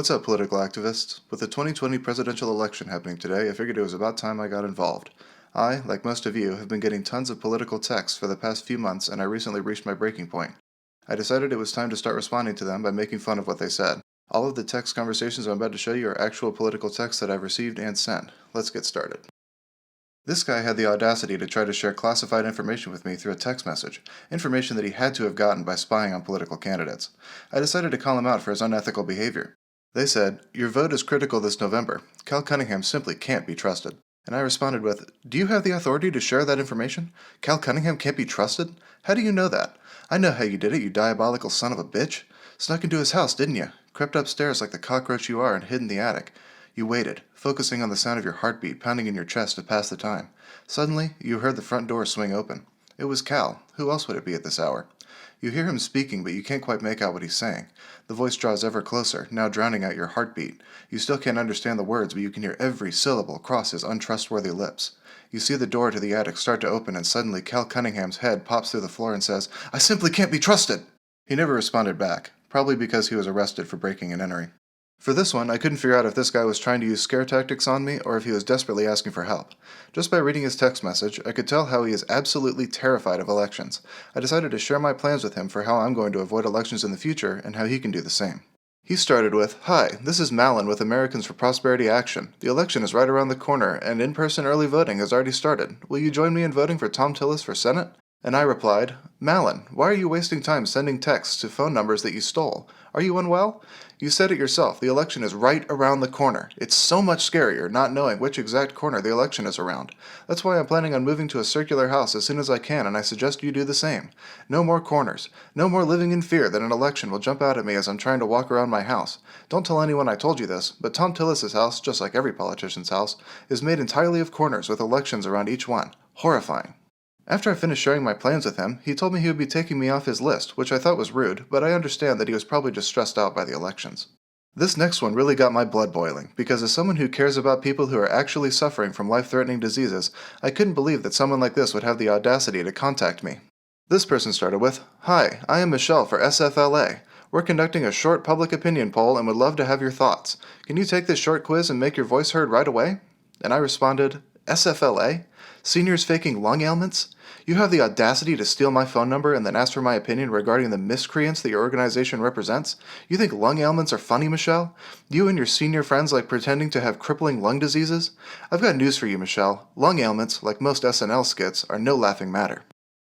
What's up, political activists? With the 2020 presidential election happening today, I figured it was about time I got involved. I, like most of you, have been getting tons of political texts for the past few months, and I recently reached my breaking point. I decided it was time to start responding to them by making fun of what they said. All of the text conversations I'm about to show you are actual political texts that I've received and sent. Let's get started. This guy had the audacity to try to share classified information with me through a text message, information that he had to have gotten by spying on political candidates. I decided to call him out for his unethical behavior. They said, "Your vote is critical this November. Cal Cunningham simply can't be trusted." And I responded with, "Do you have the authority to share that information? Cal Cunningham can't be trusted? How do you know that? I know how you did it, you diabolical son of a bitch. Snuck into his house, didn't you? Crept upstairs like the cockroach you are and hid in the attic. You waited, focusing on the sound of your heartbeat pounding in your chest to pass the time. Suddenly, you heard the front door swing open. It was Cal. Who else would it be at this hour? You hear him speaking, but you can't quite make out what he's saying. The voice draws ever closer, now drowning out your heartbeat. You still can't understand the words, but you can hear every syllable cross his untrustworthy lips. You see the door to the attic start to open, and suddenly Cal Cunningham's head pops through the floor and says, 'I simply can't be trusted!' He never responded back, probably because he was arrested for breaking and entering. For this one, I couldn't figure out if this guy was trying to use scare tactics on me or if he was desperately asking for help. Just by reading his text message, I could tell how he is absolutely terrified of elections. I decided to share my plans with him for how I'm going to avoid elections in the future and how he can do the same. He started with, "Hi, this is Malin with Americans for Prosperity Action. The election is right around the corner, and in-person early voting has already started. Will you join me in voting for Tom Tillis for Senate?" And I replied, "Malin, why are you wasting time sending texts to phone numbers that you stole? Are you unwell? You said it yourself, the election is right around the corner. It's so much scarier not knowing which exact corner the election is around. That's why I'm planning on moving to a circular house as soon as I can, and I suggest you do the same. No more corners. No more living in fear that an election will jump out at me as I'm trying to walk around my house. Don't tell anyone I told you this, but Tom Tillis's house, just like every politician's house, is made entirely of corners with elections around each one. Horrifying." After I finished sharing my plans with him, he told me he would be taking me off his list, which I thought was rude, but I understand that he was probably just stressed out by the elections. This next one really got my blood boiling, because as someone who cares about people who are actually suffering from life-threatening diseases, I couldn't believe that someone like this would have the audacity to contact me. This person started with, "Hi, I am Michelle for SFLA. We're conducting a short public opinion poll and would love to have your thoughts. Can you take this short quiz and make your voice heard right away?" And I responded, "SFLA? Seniors faking lung ailments? You have the audacity to steal my phone number and then ask for my opinion regarding the miscreants that your organization represents? You think lung ailments are funny, Michelle? You and your senior friends like pretending to have crippling lung diseases? I've got news for you, Michelle. Lung ailments, like most SNL skits, are no laughing matter."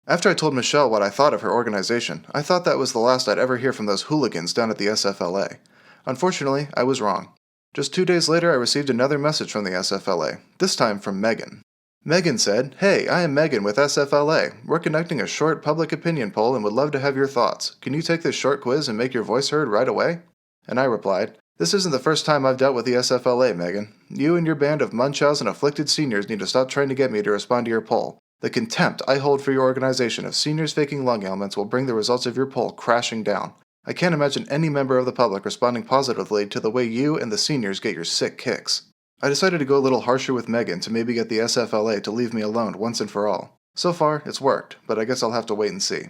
After I told Michelle what I thought of her organization, I thought that was the last I'd ever hear from those hooligans down at the SFLA. Unfortunately, I was wrong. Just 2 days later, I received another message from the SFLA, this time from Megan. Megan said, "Hey, I am Megan with SFLA. We're conducting a short public opinion poll and would love to have your thoughts. Can you take this short quiz and make your voice heard right away?" And I replied, "This isn't the first time I've dealt with the SFLA, Megan. You and your band of Munchausen afflicted seniors need to stop trying to get me to respond to your poll. The contempt I hold for your organization of seniors faking lung ailments will bring the results of your poll crashing down. I can't imagine any member of the public responding positively to the way you and the seniors get your sick kicks." I decided to go a little harsher with Megan to maybe get the SFLA to leave me alone once and for all. So far, it's worked, but I guess I'll have to wait and see.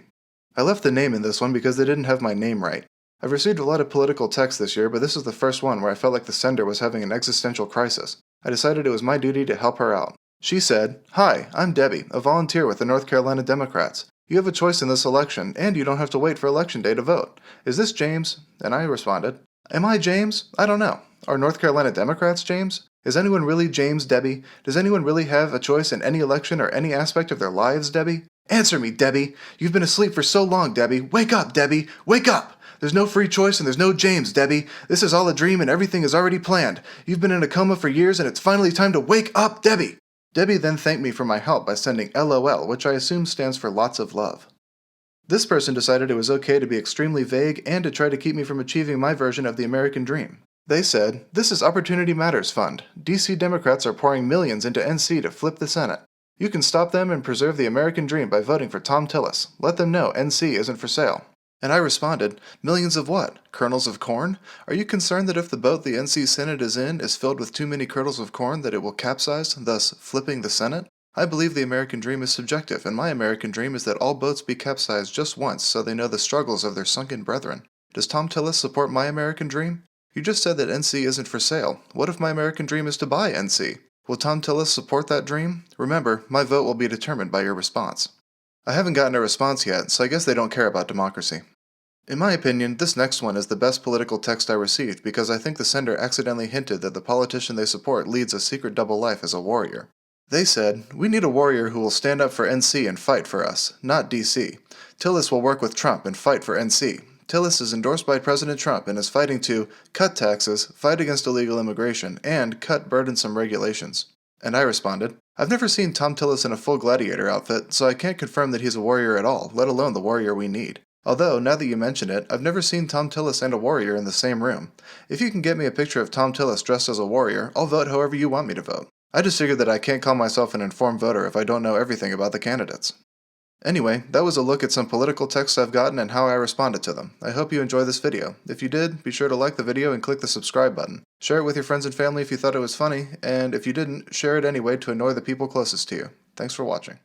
I left the name in this one because they didn't have my name right. I've received a lot of political texts this year, but this is the first one where I felt like the sender was having an existential crisis. I decided it was my duty to help her out. She said, "Hi, I'm Debbie, a volunteer with the North Carolina Democrats. You have a choice in this election, and you don't have to wait for election day to vote. Is this James?" And I responded, "Am I James? I don't know. Are North Carolina Democrats James? Is anyone really James, Debbie? Does anyone really have a choice in any election or any aspect of their lives, Debbie? Answer me, Debbie! You've been asleep for so long, Debbie! Wake up, Debbie! Wake up! There's no free choice and there's no James, Debbie! This is all a dream and everything is already planned. You've been in a coma for years and it's finally time to wake up, Debbie!" Debbie then thanked me for my help by sending LOL, which I assume stands for lots of love. This person decided it was okay to be extremely vague and to try to keep me from achieving my version of the American dream. They said, "This is Opportunity Matters Fund. DC Democrats are pouring millions into NC to flip the Senate. You can stop them and preserve the American dream by voting for Tom Tillis. Let them know NC isn't for sale." And I responded, "Millions of what? Kernels of corn? Are you concerned that if the boat the NC Senate is in is filled with too many kernels of corn that it will capsize, thus flipping the Senate? I believe the American dream is subjective, and my American dream is that all boats be capsized just once so they know the struggles of their sunken brethren. Does Tom Tillis support my American dream?" You just said that NC isn't for sale. What if my American dream is to buy NC? Will Tom Tillis support that dream? Remember, my vote will be determined by your response. I haven't gotten a response yet, so I guess they don't care about democracy. In my opinion, this next one is the best political text I received because I think the sender accidentally hinted that the politician they support leads a secret double life as a warrior. They said, "We need a warrior who will stand up for NC and fight for us, not DC. Tillis will work with Trump and fight for NC. Tillis is endorsed by President Trump and is fighting to cut taxes, fight against illegal immigration, and cut burdensome regulations." And I responded, "I've never seen Tom Tillis in a full gladiator outfit, so I can't confirm that he's a warrior at all, let alone the warrior we need. Although, now that you mention it, I've never seen Tom Tillis and a warrior in the same room. If you can get me a picture of Tom Tillis dressed as a warrior, I'll vote however you want me to vote. I just figured that I can't call myself an informed voter if I don't know everything about the candidates." Anyway, that was a look at some political texts I've gotten and how I responded to them. I hope you enjoyed this video. If you did, be sure to like the video and click the subscribe button. Share it with your friends and family if you thought it was funny, and if you didn't, share it anyway to annoy the people closest to you. Thanks for watching.